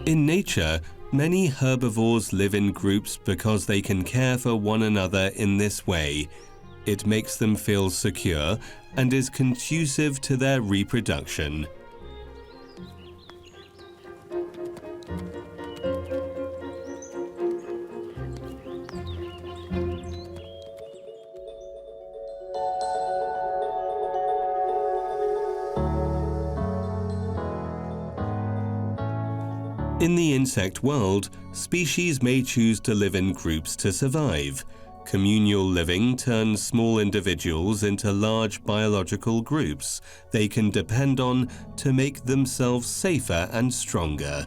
In nature, many herbivores live in groups because they can care for one another in this way. It makes them feel secure and is conducive to their reproduction. In the insect world, species may choose to live in groups to survive. Communal living turns small individuals into large biological groups they can depend on to make themselves safer and stronger.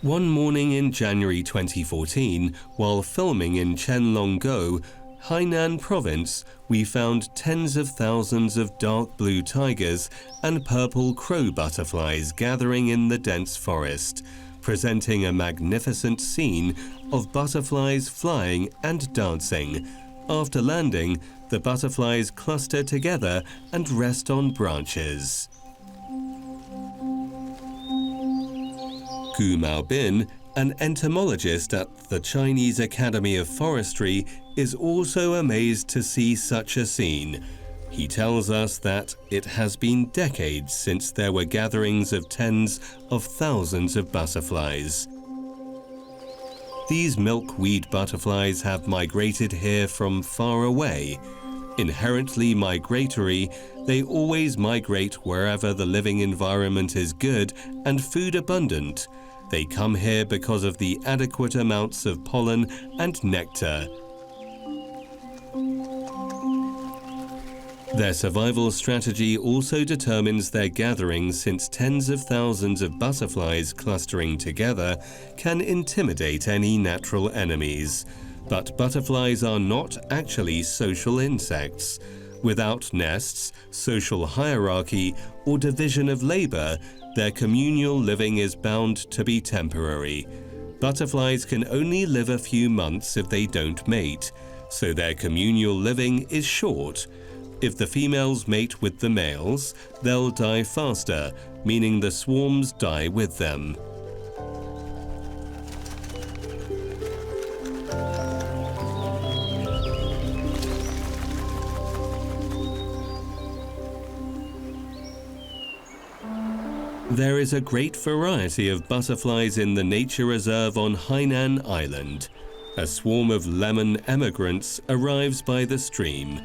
One morning in January 2014, while filming in Qianlonggo, Hainan province, we found tens of thousands of dark blue tigers and purple crow butterflies gathering in the dense forest, presenting a magnificent scene of butterflies flying and dancing. After landing, the butterflies cluster together and rest on branches. Gu Maobin, an entomologist at the Chinese Academy of Forestry, is also amazed to see such a scene. He tells us that it has been decades since there were gatherings of tens of thousands of butterflies. These milkweed butterflies have migrated here from far away. Inherently migratory, they always migrate wherever the living environment is good and food abundant. They come here because of the adequate amounts of pollen and nectar. Their survival strategy also determines their gatherings, since tens of thousands of butterflies clustering together can intimidate any natural enemies. But butterflies are not actually social insects. Without nests, social hierarchy, or division of labor, their communal living is bound to be temporary. Butterflies can only live a few months if they don't mate, so their communal living is short. If the females mate with the males, they'll die faster, meaning the swarms die with them. There is a great variety of butterflies in the nature reserve on Hainan Island. A swarm of lemon emigrants arrives by the stream.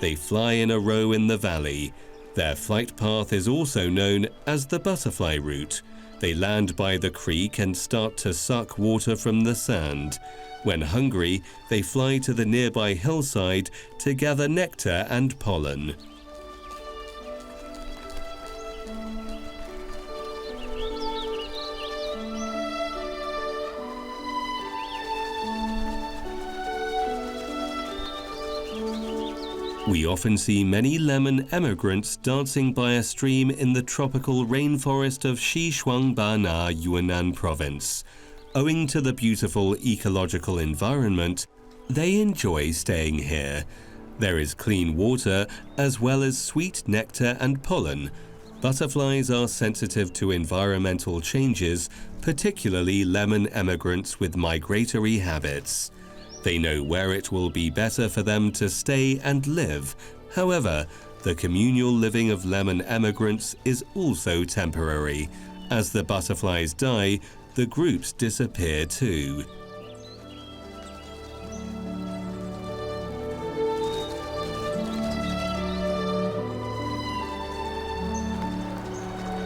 They fly in a row in the valley. Their flight path is also known as the butterfly route. They land by the creek and start to suck water from the sand. When hungry, they fly to the nearby hillside to gather nectar and pollen. We often see many lemon emigrants dancing by a stream in the tropical rainforest of Xishuangbanna, Yunnan province. Owing to the beautiful ecological environment, they enjoy staying here. There is clean water as well as sweet nectar and pollen. Butterflies are sensitive to environmental changes, particularly lemon emigrants with migratory habits. They know where it will be better for them to stay and live. However, the communal living of lemon emigrants is also temporary. As the butterflies die, the groups disappear too.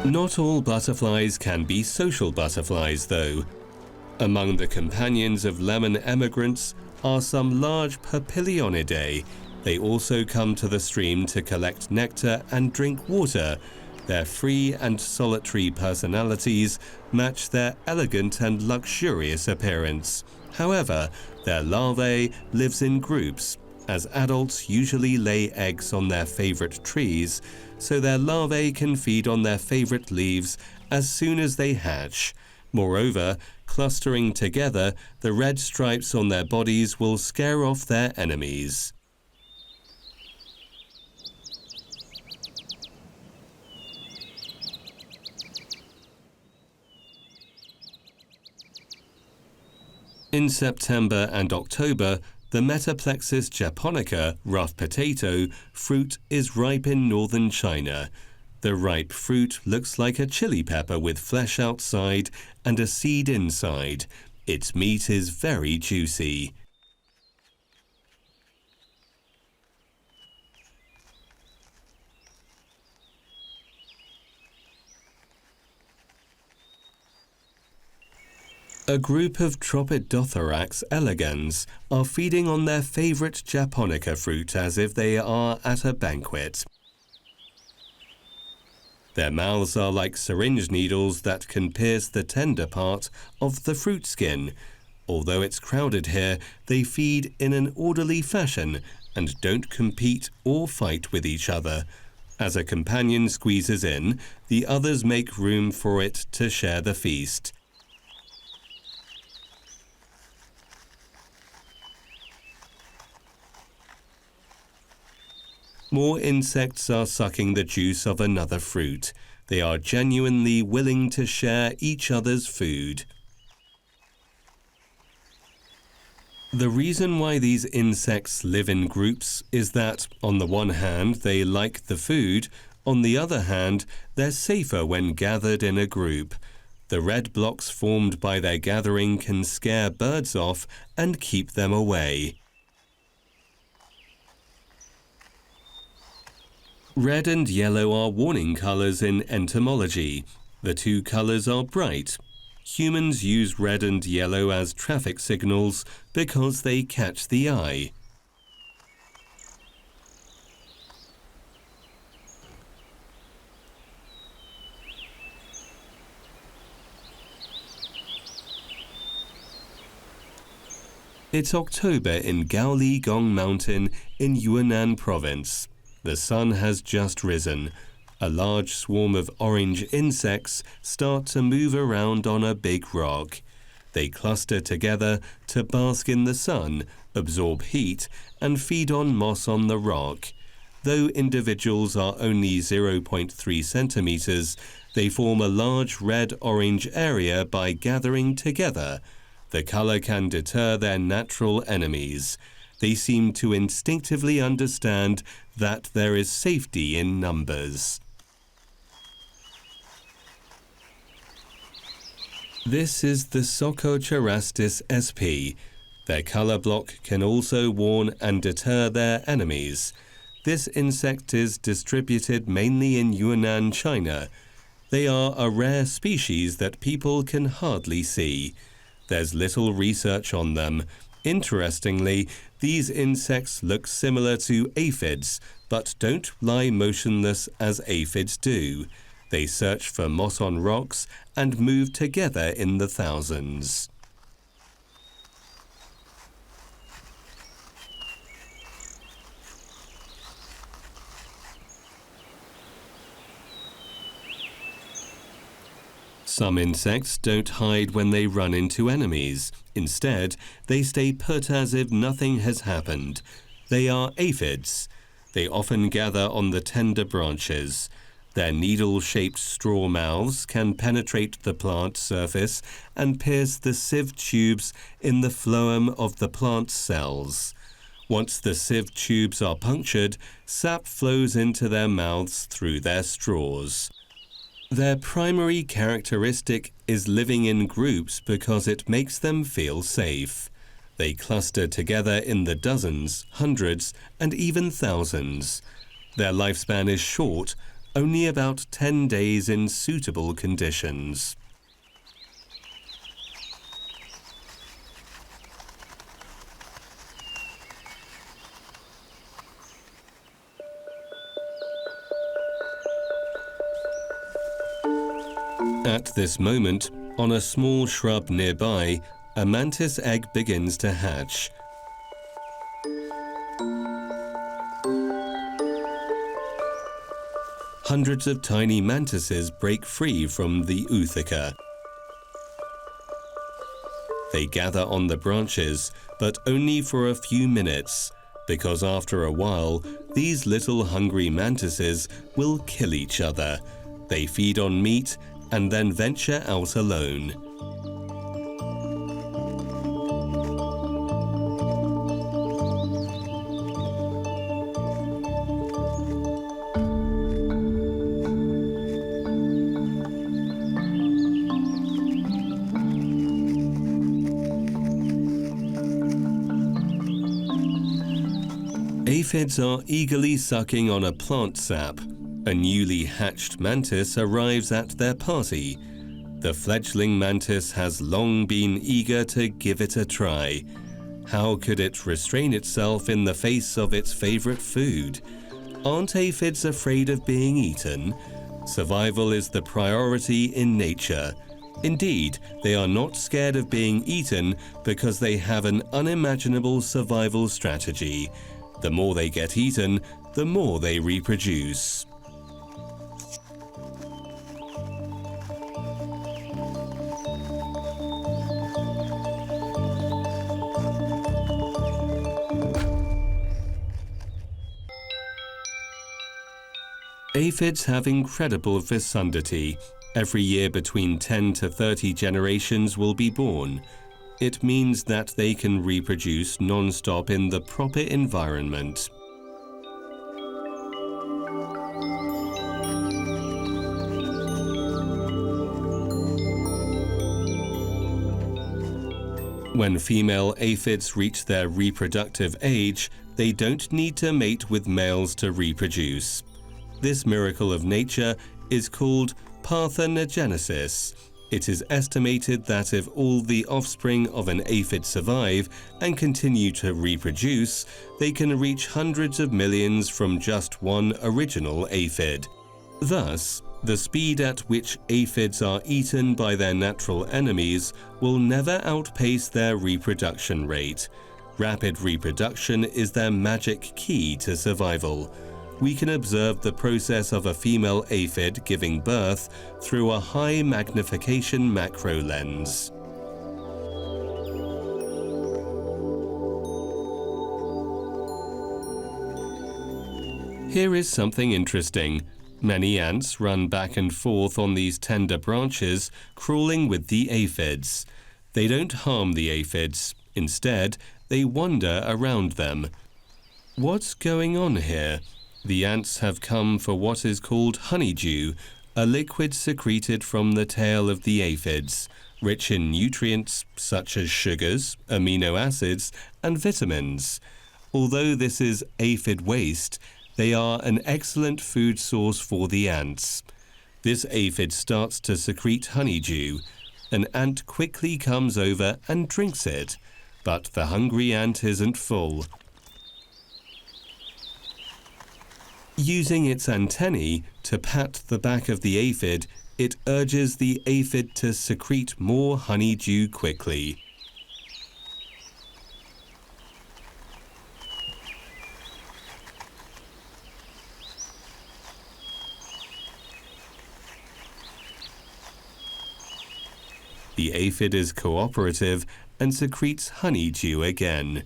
Not all butterflies can be social butterflies, though. Among the companions of lemon emigrants are some large Papilionidae. They also come to the stream to collect nectar and drink water. Their free and solitary personalities match their elegant and luxurious appearance. However, their larvae lives in groups, as adults usually lay eggs on their favorite trees, so their larvae can feed on their favorite leaves as soon as they hatch. Moreover, clustering together, the red stripes on their bodies will scare off their enemies. In September and October, the Metaplexus japonica, rough potato, fruit is ripe in northern China. The ripe fruit looks like a chili pepper with flesh outside and a seed inside. Its meat is very juicy. A group of Tropidothorax elegans are feeding on their favorite japonica fruit as if they are at a banquet. Their mouths are like syringe needles that can pierce the tender part of the fruit skin. Although it's crowded here, they feed in an orderly fashion and don't compete or fight with each other. As a companion squeezes in, the others make room for it to share the feast. More insects are sucking the juice of another fruit. They are genuinely willing to share each other's food. The reason why these insects live in groups is that, on the one hand, they like the food. On the other hand, they're safer when gathered in a group. The red blocks formed by their gathering can scare birds off and keep them away. Red and yellow are warning colors in entomology. The two colors are bright. Humans use red and yellow as traffic signals because they catch the eye. It's October in Gaoligong Mountain in Yunnan Province. The sun has just risen. A large swarm of orange insects start to move around on a big rock. They cluster together to bask in the sun, absorb heat, and feed on moss on the rock. Though individuals are only 0.3 centimeters, they form a large red-orange area by gathering together. The color can deter their natural enemies. They seem to instinctively understand that there is safety in numbers. This is the Sococherastis sp. Their color block can also warn and deter their enemies. This insect is distributed mainly in Yunnan, China. They are a rare species that people can hardly see. There's little research on them. Interestingly, these insects look similar to aphids, but don't lie motionless as aphids do. They search for moss on rocks and move together in the thousands. Some insects don't hide when they run into enemies. Instead, they stay put as if nothing has happened. They are aphids. They often gather on the tender branches. Their needle-shaped straw mouths can penetrate the plant surface and pierce the sieve tubes in the phloem of the plant cells. Once the sieve tubes are punctured, sap flows into their mouths through their straws. Their primary characteristic is living in groups because it makes them feel safe. They cluster together in the dozens, hundreds, and even thousands. Their lifespan is short, only about 10 days in suitable conditions. At this moment, on a small shrub nearby, a mantis egg begins to hatch. Hundreds of tiny mantises break free from the ootheca. They gather on the branches, but only for a few minutes, because after a while, these little hungry mantises will kill each other. They feed on meat and then venture out alone. Aphids are eagerly sucking on a plant sap. A newly hatched mantis arrives at their party. The fledgling mantis has long been eager to give it a try. How could it restrain itself in the face of its favorite food? Aren't aphids afraid of being eaten? Survival is the priority in nature. Indeed, they are not scared of being eaten because they have an unimaginable survival strategy. The more they get eaten, the more they reproduce. Aphids have incredible fecundity. Every year between 10 to 30 generations will be born. It means that they can reproduce non-stop in the proper environment. When female aphids reach their reproductive age, they don't need to mate with males to reproduce. This miracle of nature is called parthenogenesis. It is estimated that if all the offspring of an aphid survive and continue to reproduce, they can reach hundreds of millions from just one original aphid. Thus, the speed at which aphids are eaten by their natural enemies will never outpace their reproduction rate. Rapid reproduction is their magic key to survival. We can observe the process of a female aphid giving birth through a high magnification macro lens. Here is something interesting. Many ants run back and forth on these tender branches, crawling with the aphids. They don't harm the aphids. Instead, they wander around them. What's going on here? The ants have come for what is called honeydew, a liquid secreted from the tail of the aphids, rich in nutrients such as sugars, amino acids, and vitamins. Although this is aphid waste, they are an excellent food source for the ants. This aphid starts to secrete honeydew. An ant quickly comes over and drinks it, but the hungry ant isn't full. Using its antennae to pat the back of the aphid, it urges the aphid to secrete more honeydew quickly. The aphid is cooperative and secretes honeydew again.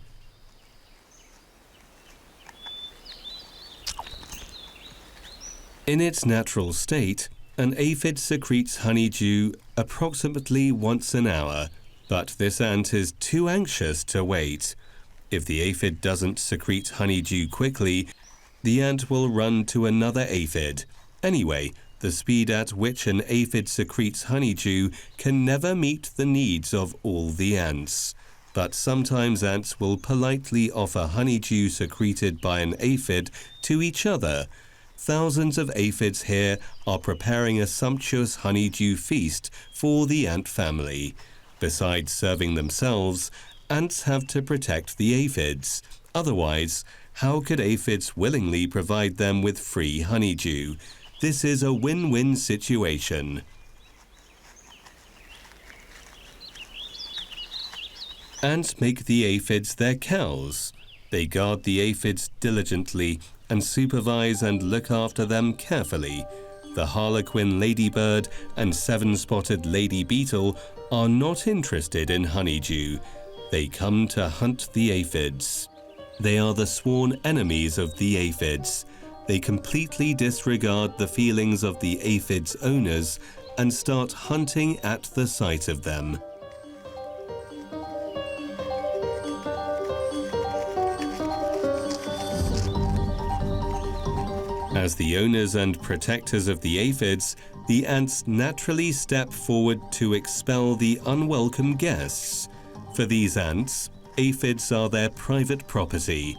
In its natural state, an aphid secretes honeydew approximately once an hour, but this ant is too anxious to wait. If the aphid doesn't secrete honeydew quickly, the ant will run to another aphid. Anyway, the speed at which an aphid secretes honeydew can never meet the needs of all the ants. But sometimes ants will politely offer honeydew secreted by an aphid to each other. Thousands of aphids here are preparing a sumptuous honeydew feast for the ant family. Besides serving themselves, ants have to protect the aphids. Otherwise, how could aphids willingly provide them with free honeydew? This is a win-win situation. Ants make the aphids their cows. They guard the aphids diligently and supervise and look after them carefully. The harlequin ladybird and seven-spotted lady beetle are not interested in honeydew. They come to hunt the aphids. They are the sworn enemies of the aphids. They completely disregard the feelings of the aphids' owners and start hunting at the sight of them. As the owners and protectors of the aphids, the ants naturally step forward to expel the unwelcome guests. For these ants, aphids are their private property.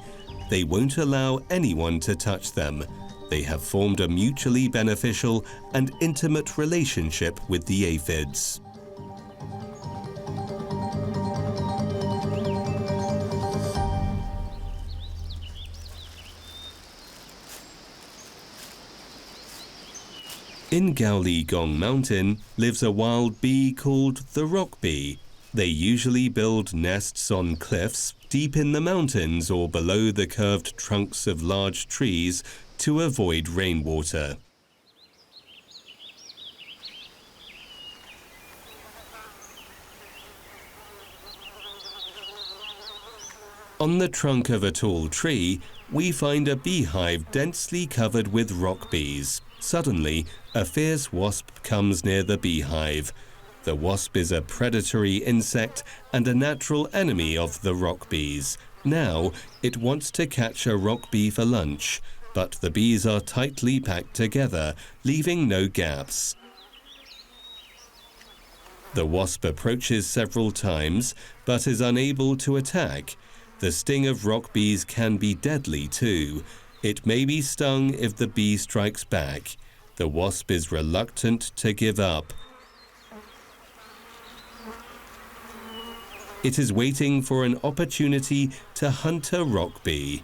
They won't allow anyone to touch them. They have formed a mutually beneficial and intimate relationship with the aphids. In Gaoligong Mountain lives a wild bee called the rock bee. They usually build nests on cliffs deep in the mountains or below the curved trunks of large trees to avoid rainwater. On the trunk of a tall tree, we find a beehive densely covered with rock bees. Suddenly, a fierce wasp comes near the beehive. The wasp is a predatory insect and a natural enemy of the rock bees. Now, it wants to catch a rock bee for lunch, but the bees are tightly packed together, leaving no gaps. The wasp approaches several times, but is unable to attack. The sting of rock bees can be deadly too. It may be stung if the bee strikes back. The wasp is reluctant to give up. It is waiting for an opportunity to hunt a rock bee.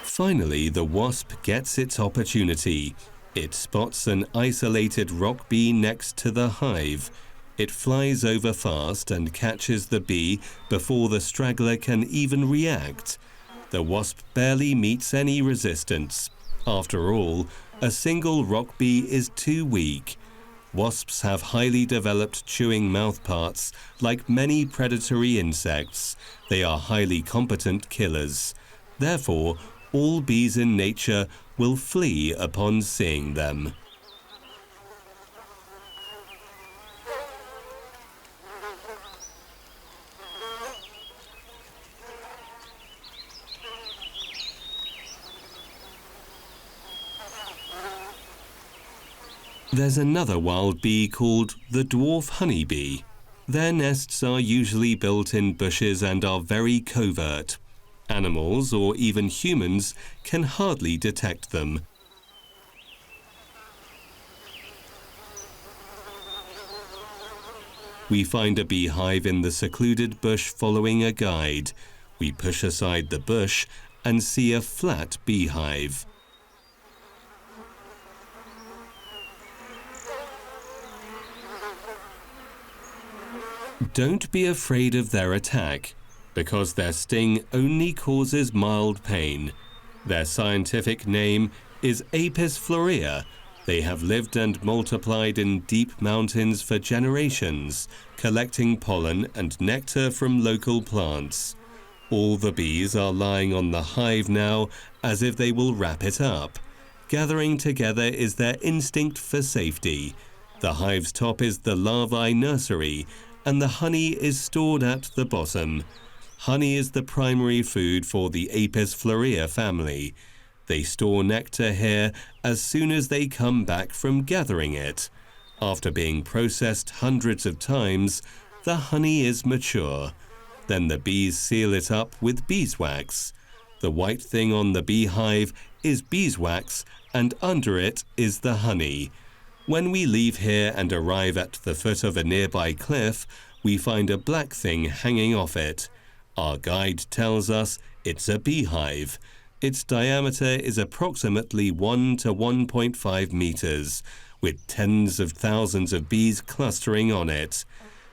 Finally, the wasp gets its opportunity. It spots an isolated rock bee next to the hive. It flies over fast and catches the bee before the straggler can even react. The wasp barely meets any resistance. After all, a single rock bee is too weak. Wasps have highly developed chewing mouthparts. Like many predatory insects, they are highly competent killers. Therefore, all bees in nature will flee upon seeing them. There's another wild bee called the dwarf honeybee. Their nests are usually built in bushes and are very covert. Animals, or even humans, can hardly detect them. We find a beehive in the secluded bush following a guide. We push aside the bush and see a flat beehive. Don't be afraid of their attack, because their sting only causes mild pain. Their scientific name is Apis florea. They have lived and multiplied in deep mountains for generations, collecting pollen and nectar from local plants. All the bees are lying on the hive now as if they will wrap it up. Gathering together is their instinct for safety. The hive's top is the larvae nursery, and the honey is stored at the bottom. Honey is the primary food for the Apis florea family. They store nectar here as soon as they come back from gathering it. After being processed hundreds of times, the honey is mature. Then the bees seal it up with beeswax. The white thing on the beehive is beeswax, and under it is the honey. When we leave here and arrive at the foot of a nearby cliff, we find a black thing hanging off it. Our guide tells us it's a beehive. Its diameter is approximately 1 to 1.5 meters, with tens of thousands of bees clustering on it.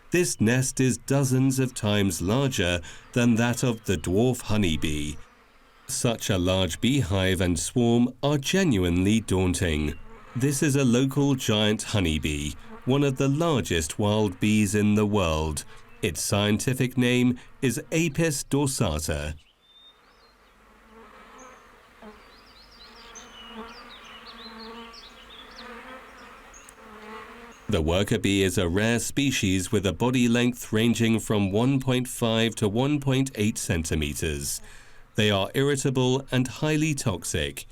This nest is dozens of times larger than that of the dwarf honeybee. Such a large beehive and swarm are genuinely daunting. This is a local giant honeybee, one of the largest wild bees in the world. Its scientific name is Apis dorsata. The worker bee is a rare species with a body length ranging from 1.5 to 1.8 centimeters. They are irritable and highly toxic.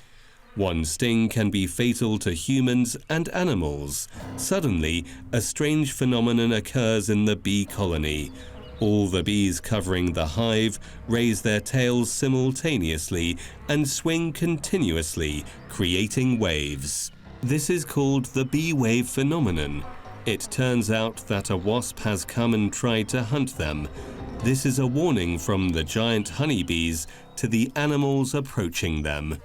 One sting can be fatal to humans and animals. Suddenly, a strange phenomenon occurs in the bee colony. All the bees covering the hive raise their tails simultaneously and swing continuously, creating waves. This is called the bee wave phenomenon. It turns out that a wasp has come and tried to hunt them. This is a warning from the giant honeybees to the animals approaching them.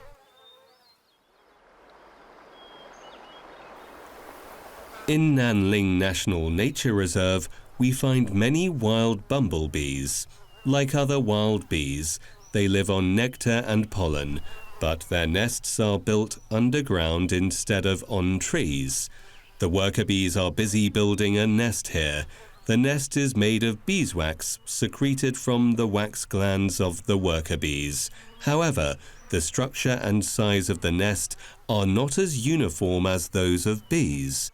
In Nanling National Nature Reserve, we find many wild bumblebees. Like other wild bees, they live on nectar and pollen, but their nests are built underground instead of on trees. The worker bees are busy building a nest here. The nest is made of beeswax secreted from the wax glands of the worker bees. However, the structure and size of the nest are not as uniform as those of bees.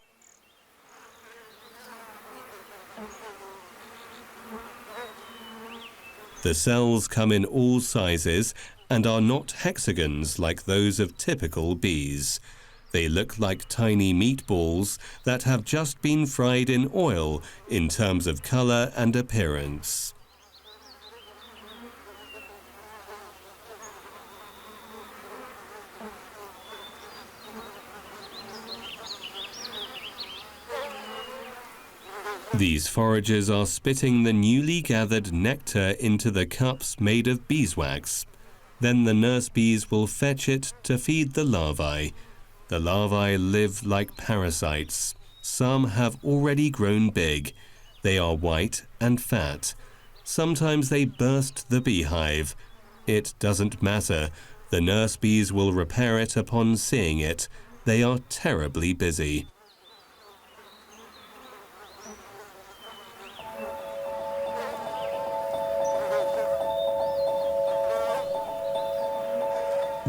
The cells come in all sizes and are not hexagons like those of typical bees. They look like tiny meatballs that have just been fried in oil in terms of color and appearance. These foragers are spitting the newly gathered nectar into the cups made of beeswax. Then the nurse bees will fetch it to feed the larvae. The larvae live like parasites. Some have already grown big. They are white and fat. Sometimes they burst the beehive. It doesn't matter. The nurse bees will repair it upon seeing it. They are terribly busy.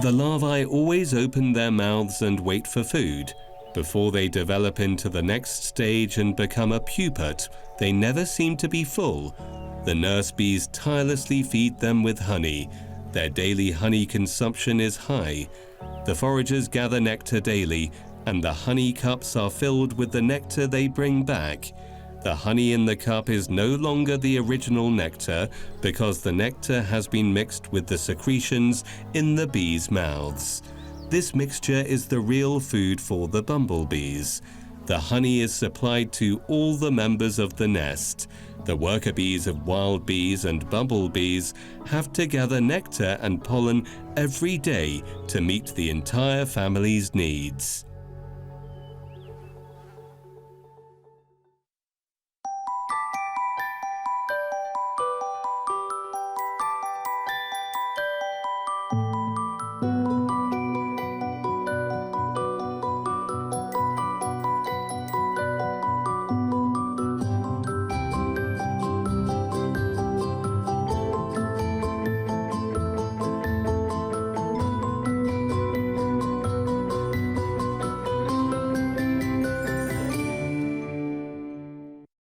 The larvae always open their mouths and wait for food. Before they develop into the next stage and become a pupate, they never seem to be full. The nurse bees tirelessly feed them with honey. Their daily honey consumption is high. The foragers gather nectar daily, and the honey cups are filled with the nectar they bring back. The honey in the cup is no longer the original nectar because the nectar has been mixed with the secretions in the bees' mouths. This mixture is the real food for the bumblebees. The honey is supplied to all the members of the nest. The worker bees of wild bees and bumblebees have to gather nectar and pollen every day to meet the entire family's needs.